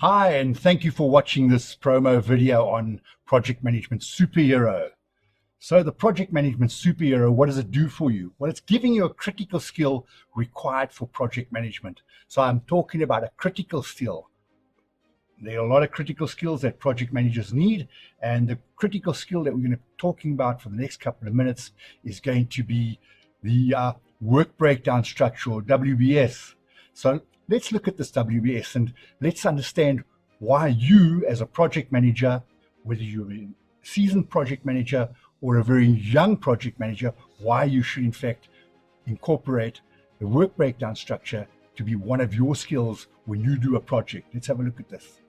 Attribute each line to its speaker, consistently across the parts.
Speaker 1: Hi, and thank you for watching this promo video on Project Management Superhero. So the Project Management Superhero, what does it do for you? Well, it's giving you a critical skill required for project management. So I'm talking about a critical skill. There are a lot of critical skills that project managers need, and the critical skill that we're going to be talking about for the next couple of minutes is going to be the work breakdown structure, or WBS. So let's look at this WBS and let's understand why you, as a project manager, whether you're a seasoned project manager or a very young project manager, why you should in fact incorporate the work breakdown structure to be one of your skills when you do a project. Let's have a look at this.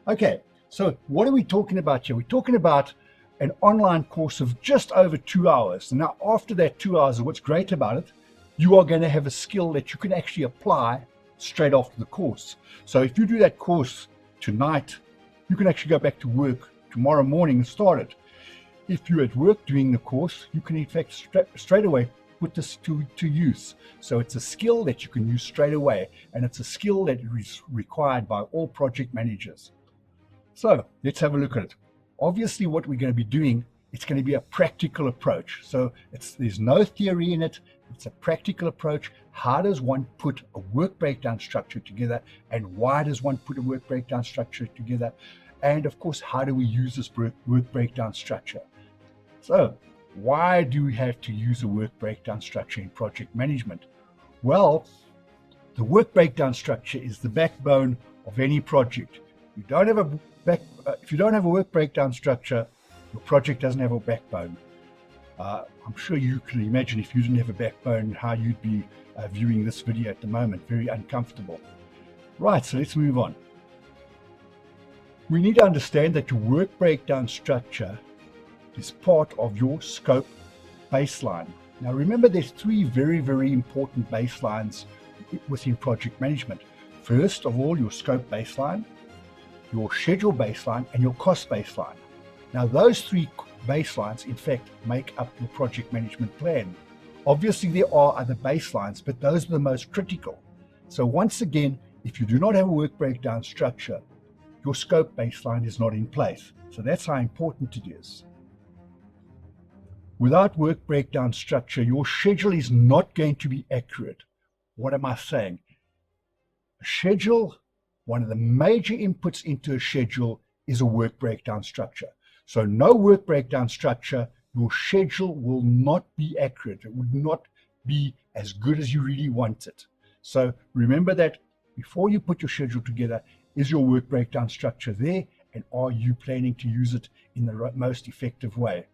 Speaker 1: Okay, so what are we talking about here? We're talking about an online course of just over 2 hours. Now, after that 2 hours, what's great about it, you are going to have a skill that you can actually apply straight after the course. So if you do that course tonight, you can actually go back to work tomorrow morning and start it. If you're at work doing the course, you can in fact straight away put this to use. So it's a skill that you can use straight away, and it's a skill that is required by all project managers. So let's have a look at it. Obviously, what we're going to be doing, it's going to be a practical approach. So there's no theory in it. It's a practical approach. How does one put a work breakdown structure together, and why does one put a work breakdown structure together? And of course, how do we use this work breakdown structure? So why do we have to use a work breakdown structure in project management? Well, the work breakdown structure is the backbone of any project. If you don't have a work breakdown structure, your project doesn't have a backbone. I'm sure you can imagine if you didn't have a backbone, how you'd be viewing this video at the moment. Very uncomfortable. Right, so let's move on. We need to understand that your work breakdown structure is part of your scope baseline. Now remember, there's three very, very important baselines within project management. First of all, your scope baseline, your schedule baseline, and your cost baseline. Now those three baselines in fact make up your project management plan. Obviously there are other baselines, but those are the most critical. So once again, if you do not have a work breakdown structure, your scope baseline is not in place. So that's how important it is. Without work breakdown structure, your schedule is not going to be accurate. What am I saying? A schedule, one of the major inputs into a schedule is a work breakdown structure. So no work breakdown structure, your schedule will not be accurate. It would not be as good as you really want it. So remember that before you put your schedule together, is your work breakdown structure there, and are you planning to use it in the most effective way?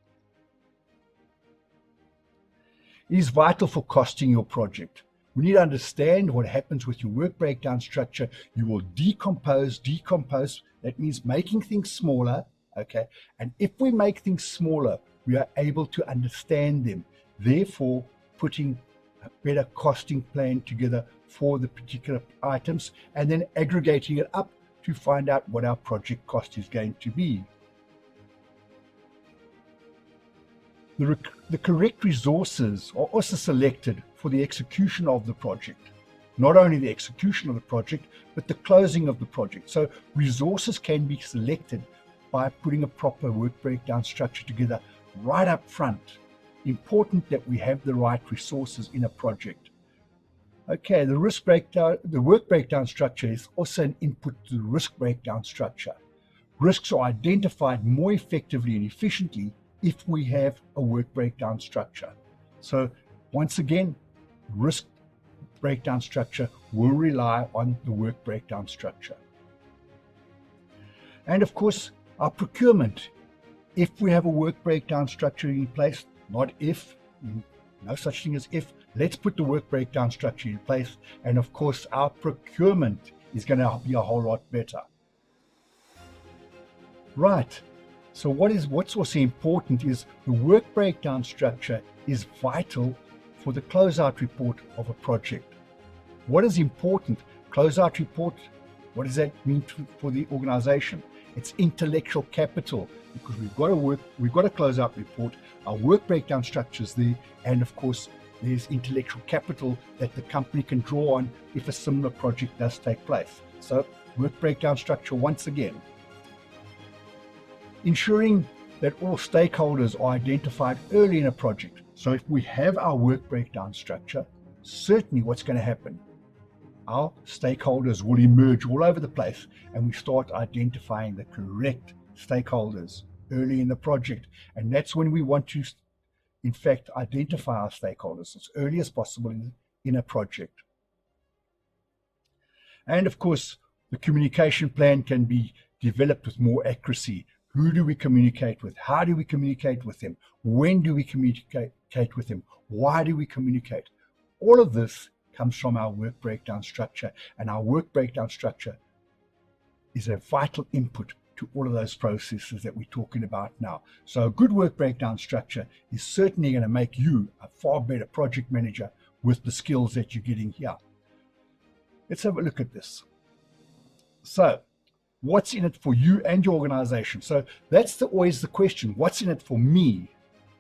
Speaker 1: It is vital for costing your project. We need to understand what happens with your work breakdown structure. You will decompose. That means making things smaller. Okay, and if we make things smaller, we are able to understand them, therefore putting a better costing plan together for the particular items, and then aggregating it up to find out what our project cost is going to be. The correct resources are also selected for the execution of the project. Not only the execution of the project, but the closing of the project. So resources can be selected by putting a proper work breakdown structure together right up front. Important that we have the right resources in a project. Okay, the work breakdown structure is also an input to the risk breakdown structure. Risks are identified more effectively and efficiently if we have a work breakdown structure. So once again, risk breakdown structure will rely on the work breakdown structure. And of course, our procurement. If we have a work breakdown structure in place, not if, no such thing as if, let's put the work breakdown structure in place, and of course our procurement is going to be a whole lot better. Right, so what's also important is the work breakdown structure is vital for the closeout report of a project. What is important? Closeout report, what does that mean for the organization? It's intellectual capital, because we've got a closeout report, our work breakdown structures there, and of course there's intellectual capital that the company can draw on if a similar project does take place. So work breakdown structure once again. Ensuring that all stakeholders are identified early in a project. So if we have our work breakdown structure, certainly what's going to happen, our stakeholders will emerge all over the place, and we start identifying the correct stakeholders early in the project. And that's when we want to, in fact, identify our stakeholders as early as possible in a project. And of course, the communication plan can be developed with more accuracy. Who do we communicate with? How do we communicate with them? When do we communicate with them? Why do we communicate? All of this comes from our work breakdown structure, and our work breakdown structure is a vital input to all of those processes that we're talking about now. So a good work breakdown structure is certainly going to make you a far better project manager with the skills that you're getting here. Let's have a look at this. So what's in it for you and your organization? So that's always the question. What's in it for me?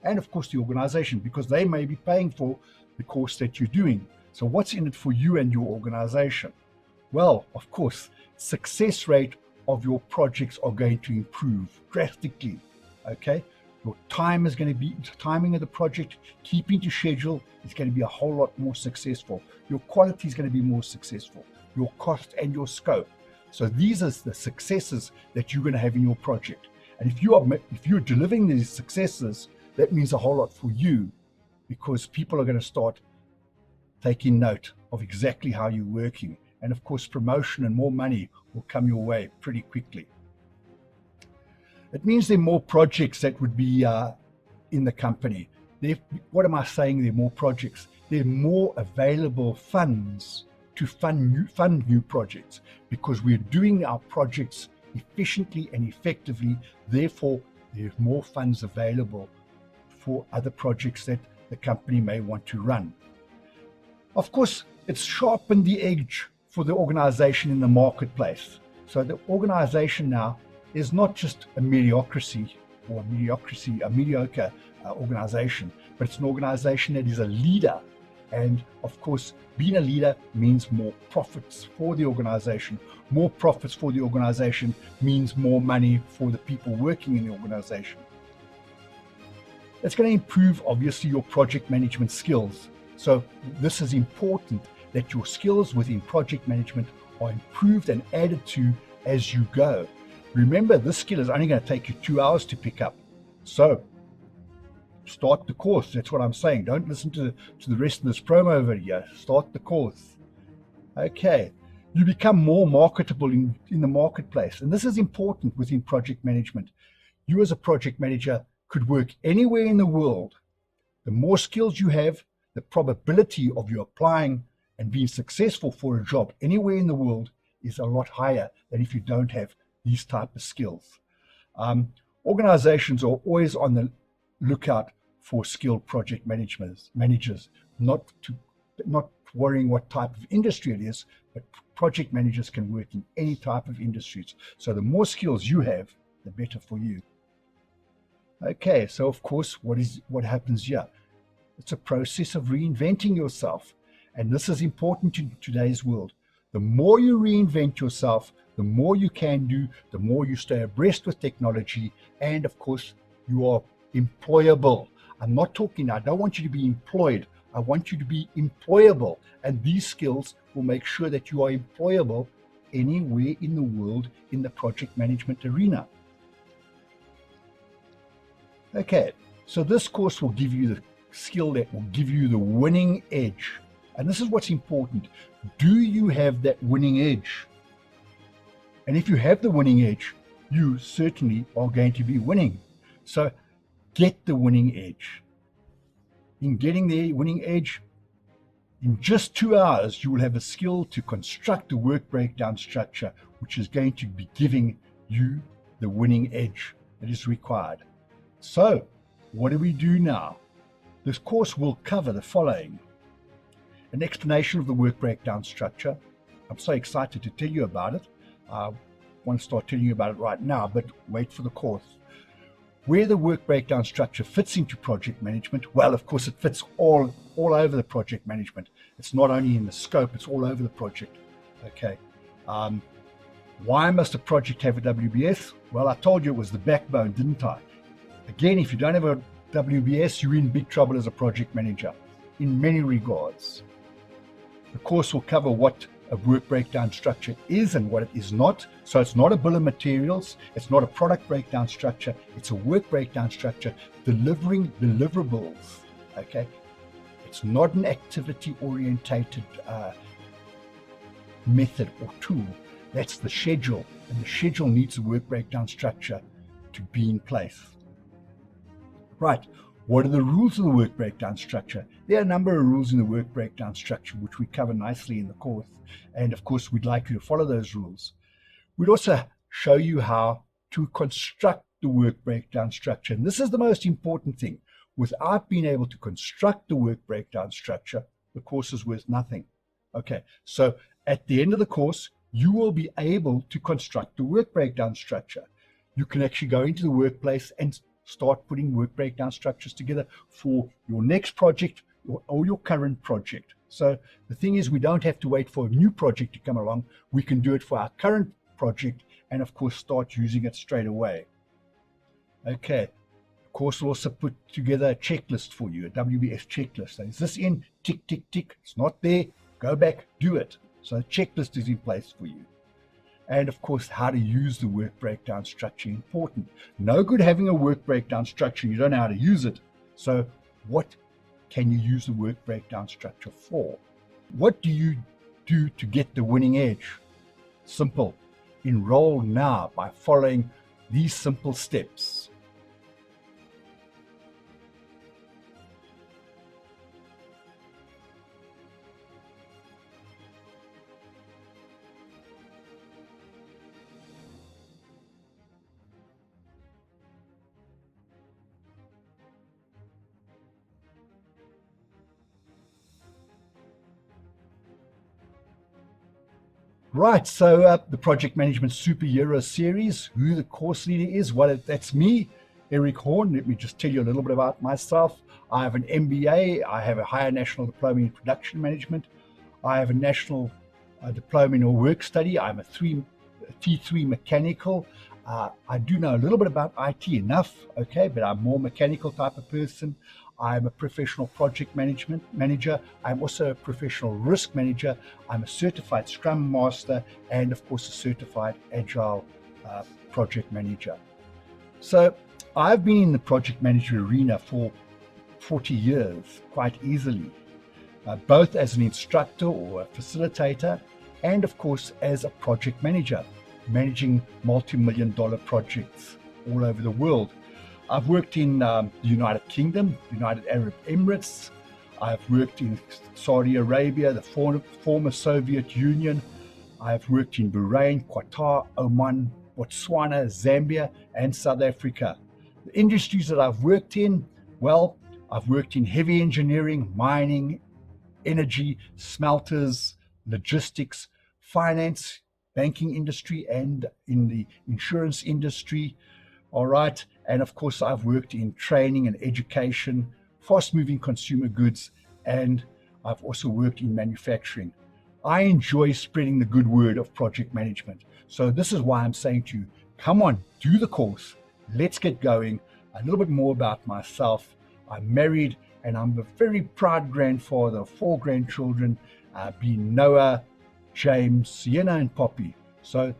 Speaker 1: And of course the organization, because they may be paying for the course that you're doing. So what's in it for you and your organization? Well, of course, success rate of your projects are going to improve drastically. Okay, your time is going to be, timing of the project, keeping to schedule is going to be a whole lot more successful. Your quality is going to be more successful, your cost and your scope. So these are the successes that you're going to have in your project. And if you're delivering these successes, that means a whole lot for you, because people are going to start taking note of exactly how you're working. And of course, promotion and more money will come your way pretty quickly. It means there are more projects that would be in the company. What am I saying? There are more projects. There are more available funds to fund new projects, because we're doing our projects efficiently and effectively. Therefore, there's more funds available for other projects that the company may want to run. Of course, it's sharpened the edge for the organization in the marketplace. So the organization now is not just a mediocre organization, but it's an organization that is a leader. And of course, being a leader means more profits for the organization. More profits for the organization means more money for the people working in the organization. It's going to improve, obviously, your project management skills. So this is important, that your skills within project management are improved and added to as you go. Remember, this skill is only going to take you 2 hours to pick up. So start the course. That's what I'm saying. Don't listen to the rest of this promo video. Start the course. Okay. You become more marketable in the marketplace. And this is important within project management. You as a project manager could work anywhere in the world. The more skills you have, the probability of you applying and being successful for a job anywhere in the world is a lot higher than if you don't have these type of skills. Organizations are always on the lookout for skilled project managers, not worrying what type of industry it is, but project managers can work in any type of industries. So the more skills you have, the better for you. Okay, so of course, what happens here? It's a process of reinventing yourself. And this is important in today's world. The more you reinvent yourself, the more you can do, the more you stay abreast with technology. And of course, you are employable. I don't want you to be employed. I want you to be employable. And these skills will make sure that you are employable anywhere in the world in the project management arena. Okay, so this course will give you the skill that will give you the winning edge. And this is what's important. Do you have that winning edge? And if you have the winning edge, you certainly are going to be winning. So get the winning edge. In getting the winning edge, in just 2 hours, you will have a skill to construct a work breakdown structure, which is going to be giving you the winning edge that is required. So what do we do now? This course will cover the following: an explanation of the work breakdown structure. I'm so excited to tell you about it. I want to start telling you about it right now, but wait for the course. Where the work breakdown structure fits into project management, well, of course, it fits all over the project management. It's not only in the scope, it's all over the project. Okay. Why must a project have a WBS? Well, I told you it was the backbone, didn't I? Again, if you don't have a WBS, you're in big trouble as a project manager in many regards. The course will cover what a work breakdown structure is and what it is not. So it's not a bill of materials, it's not a product breakdown structure, it's a work breakdown structure delivering deliverables. Okay, it's not an activity orientated method or tool. That's the schedule, and the schedule needs a work breakdown structure to be in place. Right, what are the rules of the work breakdown structure? There are a number of rules in the work breakdown structure which we cover nicely in the course, and of course we'd like you to follow those rules. We'd also show you how to construct the work breakdown structure, and this is the most important thing. Without being able to construct the work breakdown structure, the course is worth nothing. Okay, so at the end of the course, you will be able to construct the work breakdown structure. You can actually go into the workplace and start putting work breakdown structures together for your next project or your current project. So the thing is, we don't have to wait for a new project to come along. We can do it for our current project and of course start using it straight away. Okay, the course will also put together a checklist for you, a WBS checklist. So is this in? Tick, tick, tick. It's not there. Go back, do it. So the checklist is in place for you. And of course, how to use the work breakdown structure, important. No good having a work breakdown structure, you don't know how to use it. So what can you use the work breakdown structure for? What do you do to get the winning edge? Simple. Enroll now by following these simple steps. Right, so the Project Management Superhero Series, who the course leader is, well, that's me, Eric Horn. Let me just tell you a little bit about myself. I have an MBA, I have a Higher National Diploma in Production Management, I have a National Diploma in Work Study, I'm a T3 Mechanical. I do know a little bit about IT enough, okay, but I'm more mechanical type of person. I'm a professional project management manager. I'm also a professional risk manager. I'm a certified Scrum Master and of course a certified Agile project manager. So I've been in the project management arena for 40 years, quite easily, both as an instructor or a facilitator and of course as a project manager, managing multi-million-dollar projects all over the world. I've worked in the United Kingdom, United Arab Emirates. I've worked in Saudi Arabia, the former Soviet Union. I've worked in Bahrain, Qatar, Oman, Botswana, Zambia, and South Africa. The industries that I've worked in, well, I've worked in heavy engineering, mining, energy, smelters, logistics, finance, banking industry, and in the insurance industry. All right. And of course, I've worked in training and education, fast-moving consumer goods, and I've also worked in manufacturing. I enjoy spreading the good word of project management. So this is why I'm saying to you, come on, do the course. Let's get going. A little bit more about myself. I'm married and I'm a very proud grandfather of 4 grandchildren, being Noah, James, Sienna, and Poppy. So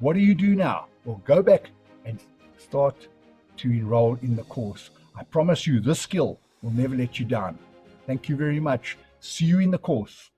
Speaker 1: what do you do now? Well, go back and start to enroll in the course. I promise you, this skill will never let you down. Thank you very much. See you in the course.